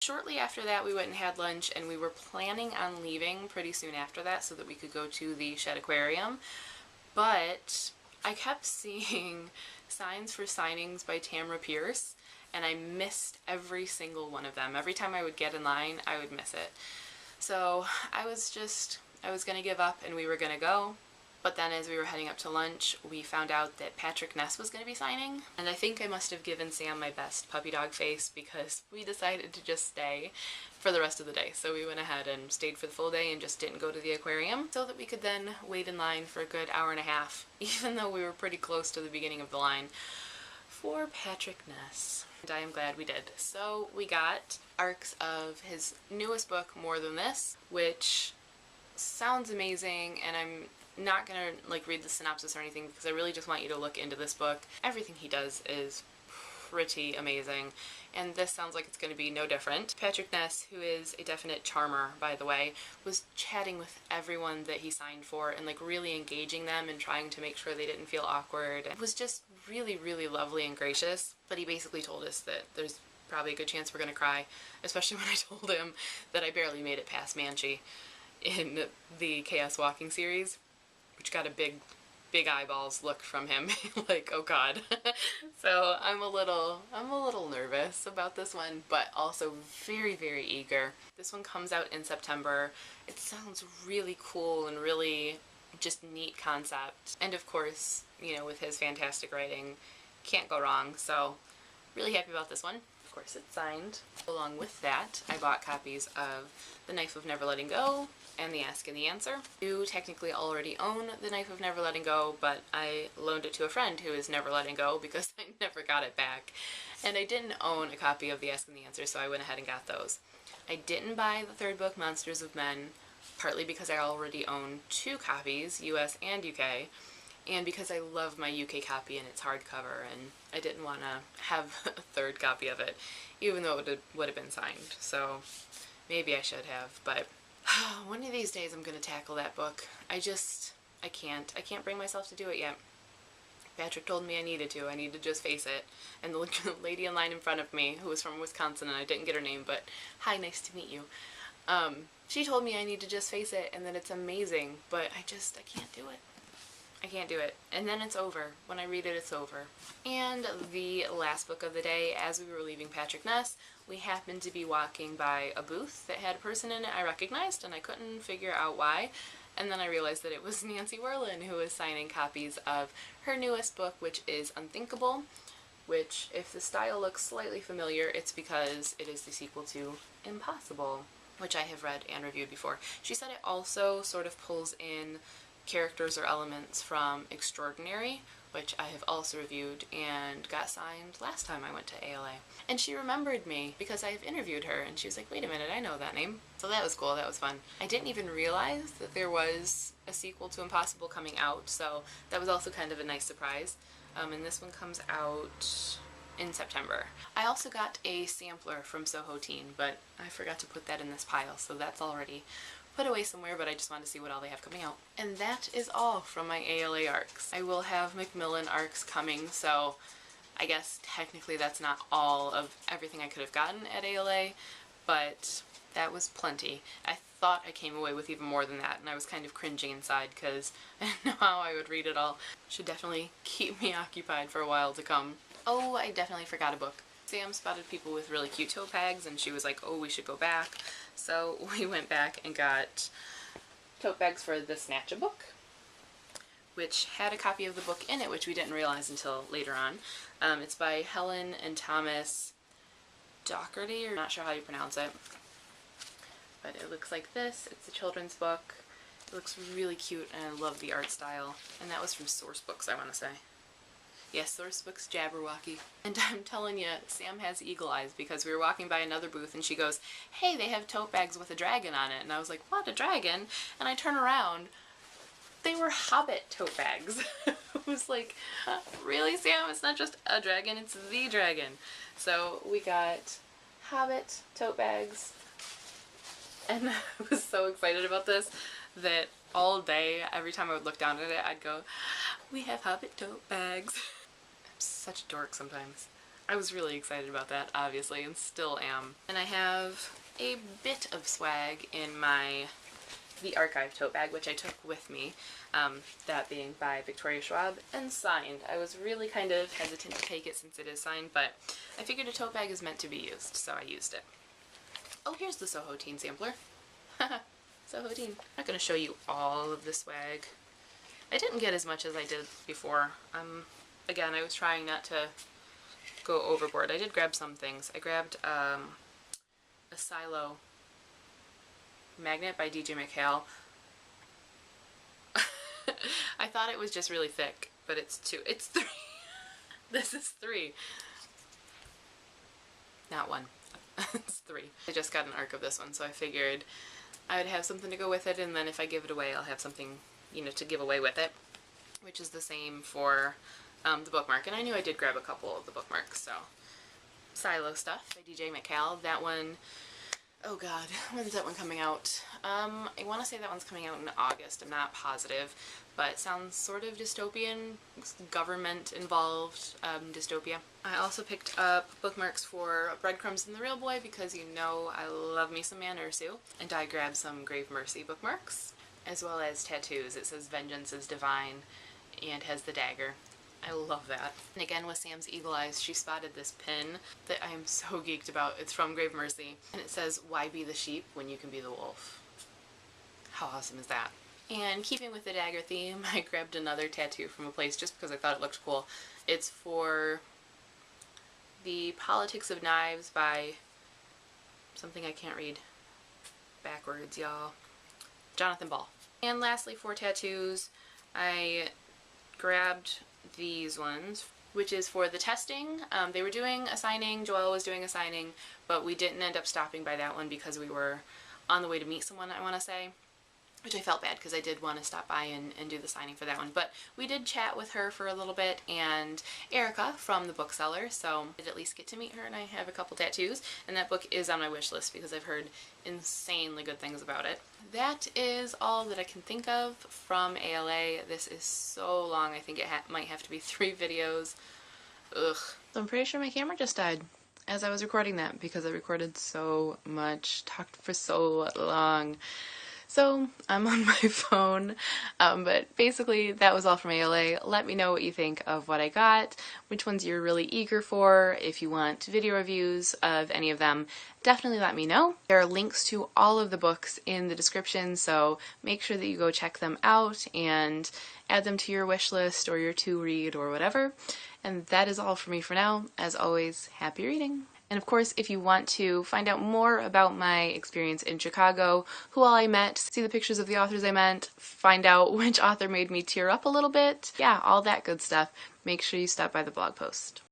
Shortly after that, we went and had lunch, and we were planning on leaving pretty soon after that so that we could go to the Shed Aquarium. But I kept seeing signs for signings by Tamra Pierce, and I missed every single one of them. Every time I would get in line, I would miss it. So I was gonna give up and we were gonna go. But then as we were heading up to lunch, we found out that Patrick Ness was going to be signing. And I think I must have given Sam my best puppy dog face because we decided to just stay for the rest of the day. So we went ahead and stayed for the full day and just didn't go to the aquarium so that we could then wait in line for a good hour and a half, even though we were pretty close to the beginning of the line, for Patrick Ness. And I am glad we did. So we got arcs of his newest book, More Than This, which sounds amazing, and I'm not gonna like read the synopsis or anything because I really just want you to look into this book. Everything he does is pretty amazing, and this sounds like it's going to be no different. Patrick Ness, who is a definite charmer, by the way, was chatting with everyone that he signed for and like really engaging them and trying to make sure they didn't feel awkward. It was just really, really lovely and gracious. But he basically told us that there's probably a good chance we're going to cry, especially when I told him that I barely made it past Manchi in the Chaos Walking series, which got a big eyeballs look from him, like, oh god. So I'm a little nervous about this one, but also very, very eager. This one comes out in September. It sounds really cool and really just neat concept. And of course, you know, with his fantastic writing, can't go wrong. So really happy about this one. Of course, it's signed. Along with that, I bought copies of The Knife of Never Letting Go and The Ask and the Answer. I do technically already own The Knife of Never Letting Go, but I loaned it to a friend who is never letting go because I never got it back. And I didn't own a copy of The Ask and the Answer, so I went ahead and got those. I didn't buy the third book, Monsters of Men, partly because I already own 2 copies, US and UK, and because I love my UK copy and it's hardcover, and I didn't want to have a third copy of it, even though it would have been signed. So maybe I should have, but one of these days I'm going to tackle that book. I can't bring myself to do it yet. Patrick told me I needed to. I need to just face it. And the lady in line in front of me, who was from Wisconsin, and I didn't get her name, but hi, nice to meet you. She told me I need to just face it and that it's amazing, but I can't do it. I can't do it. And then it's over. When I read it, it's over. And the last book of the day, as we were leaving Patrick Ness, we happened to be walking by a booth that had a person in it I recognized, and I couldn't figure out why. And then I realized that it was Nancy Werlin who was signing copies of her newest book, which is Unthinkable, which, if the style looks slightly familiar, it's because it is the sequel to Impossible, which I have read and reviewed before. She said it also sort of pulls in characters or elements from Extraordinary, which I have also reviewed and got signed last time I went to ALA. And she remembered me because I have interviewed her, and she was like, wait a minute, I know that name. So that was cool, that was fun. I didn't even realize that there was a sequel to Impossible coming out, so that was also kind of a nice surprise. And this one comes out in September. I also got a sampler from Soho Teen, but I forgot to put that in this pile, so that's already put away somewhere, but I just wanted to see what all they have coming out. And that is all from my ALA arcs. I will have Macmillan arcs coming, so I guess technically that's not all of everything I could have gotten at ALA, but that was plenty. I thought I came away with even more than that, and I was kind of cringing inside because I didn't know how I would read it all. Should definitely keep me occupied for a while to come. Oh, I definitely forgot a book. Sam spotted people with really cute tote bags, and she was like, oh, we should go back. So we went back and got tote bags for the Snatch a Book, which had a copy of the book in it, which we didn't realize until later on. It's by Helen and Thomas Doherty, or I'm not sure how you pronounce it. But it looks like this. It's a children's book. It looks really cute, and I love the art style. And that was from Source Books, I want to say. Yes, Source Books Jabberwocky. And I'm telling you, Sam has eagle eyes because we were walking by another booth and she goes, hey, they have tote bags with a dragon on it. And I was like, what, a dragon? And I turn around. They were Hobbit tote bags. I was like, really, Sam? It's not just a dragon, it's the dragon. So we got Hobbit tote bags. And I was so excited about this that all day, every time I would look down at it, I'd go, we have Hobbit tote bags. I'm such a dork sometimes. I was really excited about that, obviously, and still am. And I have a bit of swag in the archive tote bag, which I took with me, that being by Victoria Schwab and signed. I was really kind of hesitant to take it since it is signed, but I figured a tote bag is meant to be used, so I used it. Oh, here's the Soho Teen sampler. Soho Teen. I'm not going to show you all of the swag. I didn't get as much as I did before. Again, I was trying not to go overboard. I did grab some things. I grabbed a silo magnet by DJ McHale. I thought it was just really thick, but it's 2. It's 3. This is 3. Not 1. It's 3. I just got an arc of this one, so I figured I would have something to go with it, and then if I give it away, I'll have something, you know, to give away with it, which is the same for the bookmark. And I knew I did grab a couple of the bookmarks, so. Silo Stuff by DJ McHale. That one, oh god, when's that one coming out? I want to say that one's coming out in August. I'm not positive, but it sounds sort of dystopian, government-involved dystopia. I also picked up bookmarks for Breadcrumbs and the Real Boy because you know I love me some Man Ursu. And I grabbed some Grave Mercy bookmarks, as well as tattoos. It says Vengeance is Divine and has the dagger. I love that. And again, with Sam's Eagle Eyes, she spotted this pin that I am so geeked about. It's from Grave Mercy, and it says, "Why be the sheep when you can be the wolf?" How awesome is that? And keeping with the dagger theme, I grabbed another tattoo from a place just because I thought it looked cool. It's for The Politics of Knives by something I can't read backwards, y'all. Jonathan Ball. And lastly, for tattoos, I grabbed these ones, which is for the testing. They were doing a signing, Joelle was doing a signing, but we didn't end up stopping by that one because we were on the way to meet someone, I want to say, which I felt bad because I did want to stop by and do the signing for that one. But we did chat with her for a little bit, and Erica from the bookseller, so I did at least get to meet her, and I have a couple tattoos, and that book is on my wish list because I've heard insanely good things about it. That is all that I can think of from ALA. This is so long, I think it might have to be 3 videos. Ugh. So I'm pretty sure my camera just died as I was recording that because I recorded so much, talked for so long. So I'm on my phone, but basically that was all from ALA. Let me know what you think of what I got, which ones you're really eager for. If you want video reviews of any of them, definitely let me know. There are links to all of the books in the description, so make sure that you go check them out and add them to your wish list or your to-read or whatever. And that is all for me for now. As always, happy reading! And of course, if you want to find out more about my experience in Chicago, who all I met, see the pictures of the authors I met, find out which author made me tear up a little bit, yeah, all that good stuff, make sure you stop by the blog post.